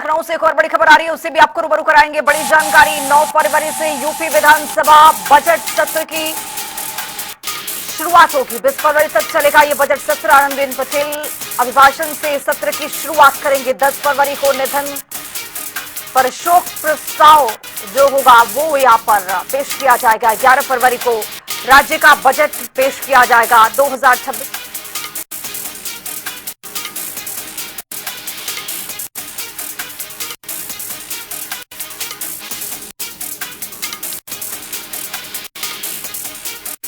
लखनऊ से एक और बड़ी खबर आ रही है, उससे भी आपको रूबरू कराएंगे। बड़ी जानकारी, 9 फरवरी से यूपी विधानसभा बजट सत्र की शुरुआत होगी। 20 फरवरी तक चलेगा ये बजट सत्र। आनंदीबेन पटेल अभिभाषण से सत्र की शुरुआत करेंगे। 10 फरवरी को निधन पर शोक प्रस्ताव जो होगा वो यहाँ पर पेश किया जाएगा। 11 फरवरी को राज्य का बजट पेश किया जाएगा 2026।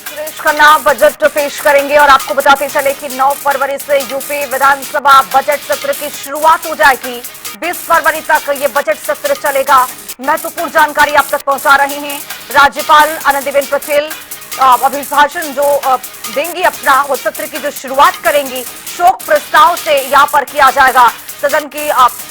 सुरेश खन्ना बजट पेश करेंगे और आपको बताते चले कि 9 फरवरी से यूपी विधानसभा बजट सत्र की शुरुआत हो जाएगी। 20 फरवरी तक ये बजट सत्र चलेगा। महत्वपूर्ण जानकारी आप तक पहुंचा रहे हैं। राज्यपाल आनंदीबेन पटेल अभिभाषण जो देंगी अपना, वो सत्र की जो शुरुआत करेंगी शोक प्रस्ताव से यहाँ पर किया जाएगा। सदन की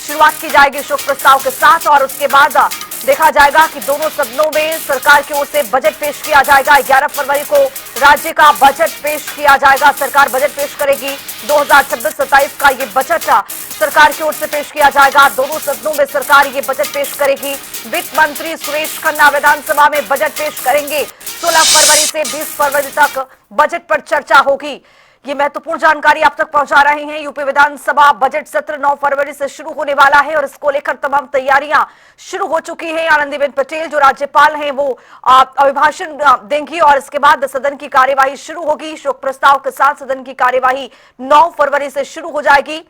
शुरुआत की जाएगी शोक प्रस्ताव के साथ और उसके बाद देखा जाएगा कि दोनों सदनों में सरकार की ओर से बजट पेश किया जाएगा। 11 फरवरी को राज्य का बजट पेश किया जाएगा। सरकार बजट पेश करेगी 2026-27 का ये बजट सरकार की ओर से पेश किया जाएगा। दोनों सदनों में सरकार ये बजट पेश करेगी। वित्त मंत्री सुरेश खन्ना विधानसभा में बजट पेश करेंगे। 16 फरवरी से 20 फरवरी तक बजट पर चर्चा होगी। ये महत्वपूर्ण जानकारी आप तक पहुंचा रहे हैं। यूपी विधानसभा बजट सत्र 9 फरवरी से शुरू होने वाला है और इसको लेकर तमाम तैयारियां शुरू हो चुकी हैं। आनंदीबेन पटेल जो राज्यपाल हैं वो अभिभाषण देंगी और इसके बाद सदन की कार्यवाही शुरू होगी। शोक प्रस्ताव के साथ सदन की कार्यवाही 9 फरवरी से शुरू हो जाएगी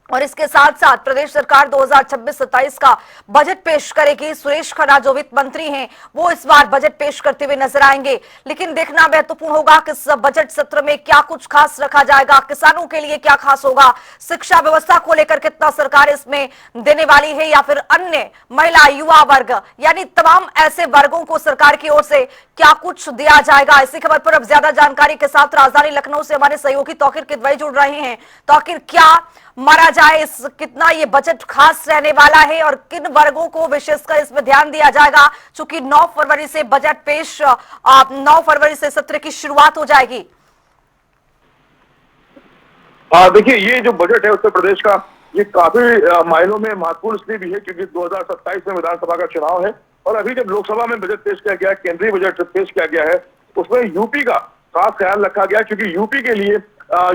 और इसके साथ साथ प्रदेश सरकार 2026-27 का बजट पेश करेगी। सुरेश खन्ना जो वित्त मंत्री हैं वो इस बार बजट पेश करते हुए नजर आएंगे। लेकिन देखना महत्वपूर्ण होगा कि इस बजट सत्र में क्या कुछ खास रखा जाएगा, किसानों के लिए क्या खास होगा, शिक्षा व्यवस्था को लेकर कितना सरकार इसमें देने वाली है, या फिर अन्य महिला युवा वर्ग यानी तमाम ऐसे वर्गों को सरकार की ओर से क्या कुछ दिया जाएगा। इसी खबर पर अब ज्यादा जानकारी के साथ राजधानी लखनऊ से हमारे सहयोगी तौकीर किदवई जुड़ रहे हैं। तौकीर, क्या माना जाए इस कितना ये बजट खास रहने वाला है और किन वर्गों को विशेषकर इसमें ध्यान दिया जाएगा, चूंकि 9 फरवरी से बजट पेश 9 फरवरी से सत्र की शुरुआत हो जाएगी। देखिए, ये जो बजट है उत्तर प्रदेश का, ये काफी मायनों में महत्वपूर्ण इसलिए भी है क्योंकि 2027 में विधानसभा का चुनाव है और अभी जब लोकसभा में बजट पेश किया गया, केंद्रीय बजट पेश किया गया है, उसमें यूपी का खास ख्याल रखा गया क्योंकि यूपी के लिए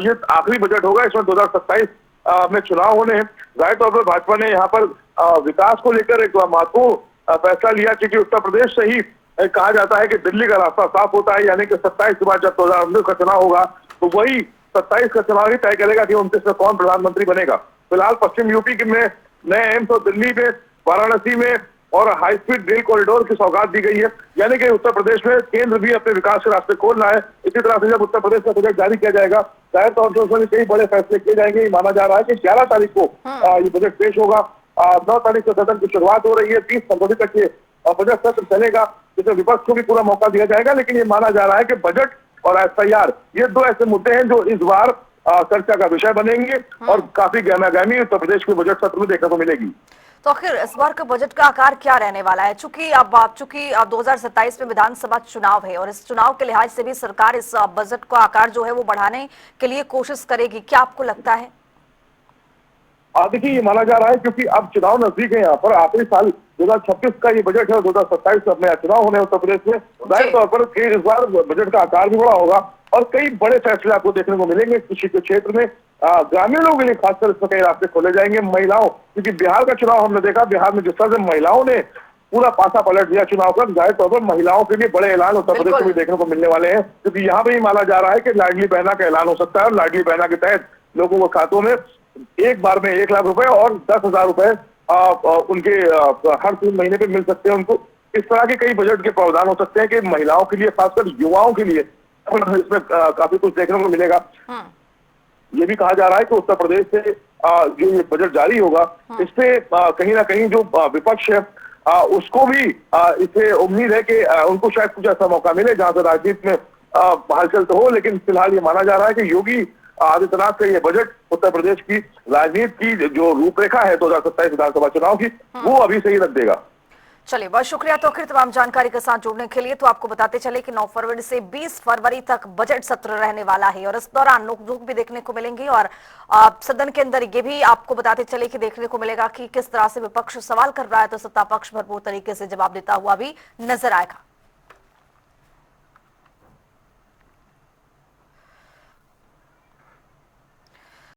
ये आखिरी बजट होगा। इसमें 2027 में चुनाव होने हैं। जाहिर तौर पर भाजपा ने यहाँ पर विकास को लेकर एक महत्वपूर्ण फैसला लिया क्योंकि उत्तर प्रदेश से ही कहा जाता है कि दिल्ली का रास्ता साफ होता है, यानी कि 27 के बाद जब 2019 का चुनाव होगा तो वही 27 का चुनाव ही तय करेगा कि 29 में कौन प्रधानमंत्री बनेगा। फिलहाल पश्चिम यूपी में नए एम्स और दिल्ली में, वाराणसी में और हाई स्पीड रेल कॉरिडोर की सौगात दी गई है, यानी कि उत्तर प्रदेश में केंद्र भी अपने विकास के रास्ते खोल रहा है। इसी तरह से जब उत्तर प्रदेश का बजट जारी किया जाएगा, जाहिर तौर पर उसमें कई बड़े फैसले किए जाएंगे। माना जा रहा है कि 11 तारीख को ये बजट पेश होगा। 9 तारीख से सदन की शुरुआत हो रही है। 30 फरवरी तक ये बजट सत्र चलेगा, जिसमें विपक्ष को भी पूरा मौका दिया जाएगा। लेकिन ये माना जा रहा है कि बजट और एफआईआर ये दो ऐसे मुद्दे हैं जो इस बार चर्चा का विषय बनेंगे और काफी गहमागहमी उत्तर प्रदेश के बजट सत्र में देखने को मिलेगी। तो आखिर इस बार का बजट का आकार क्या रहने वाला है? चूंकि अब 2027 में विधानसभा चुनाव है और इस चुनाव के लिहाज से भी सरकार इस बजट का आकार जो है वो बढ़ाने के लिए कोशिश करेगी, क्या आपको लगता है? देखिए, ये माना जा रहा है क्योंकि अब चुनाव नजदीक है। यहाँ पर आखिरी साल 2026 का ये बजट है और 2027 में चुनाव होने उत्तर प्रदेश में। जाहिर तौर पर इस बार बजट का आकार भी बड़ा होगा और कई बड़े फैसले आपको देखने को मिलेंगे। कृषि के क्षेत्र में ग्रामीणों के लिए खासकर इसमें कई रास्ते खोले जाएंगे। महिलाओं, क्योंकि बिहार का चुनाव हमने देखा, बिहार में जिस तरह से महिलाओं ने पूरा पासा पलट दिया चुनाव का, जाहिर तौर पर महिलाओं के लिए बड़े ऐलान उत्तर प्रदेश में भी देखने को मिलने वाले हैं। क्योंकि यहाँ पे ही माना जा रहा है कि लाडली बहना का ऐलान हो सकता है और लाडली बहना के तहत लोगों को खातों में एक बार में 1 लाख रुपए और 10,000 रुपए उनके हर 3 महीने पे मिल सकते हैं उनको। इस तरह के कई बजट के प्रावधान हो सकते हैं कि महिलाओं के लिए, खासकर युवाओं के लिए इसमें काफी कुछ देखने को मिलेगा। ये भी कहा जा रहा है कि उत्तर प्रदेश से जो ये बजट जारी होगा, इससे कहीं ना कहीं जो विपक्ष है उसको भी इससे उम्मीद है कि उनको शायद कुछ ऐसा मौका मिले जहां से राजनीति में हलचल तो हो। लेकिन फिलहाल ये माना जा रहा है कि योगी आदित्यनाथ का ये बजट उत्तर प्रदेश की राजनीति की जो रूपरेखा है 2027 विधानसभा चुनाव की, वो अभी से ही रख देगा। चलिए, बहुत शुक्रिया तौकीर तमाम जानकारी के साथ जुड़ने के लिए। तो आपको बताते चले कि 9 फरवरी से 20 फरवरी तक बजट सत्र रहने वाला है और इस दौरान नोकझोंक भी देखने को मिलेंगी और सदन के अंदर ये भी आपको बताते चले कि देखने को मिलेगा कि किस तरह से विपक्ष सवाल कर रहा है तो सत्ता पक्ष भरपूर तरीके से जवाब देता हुआ भी नजर आएगा।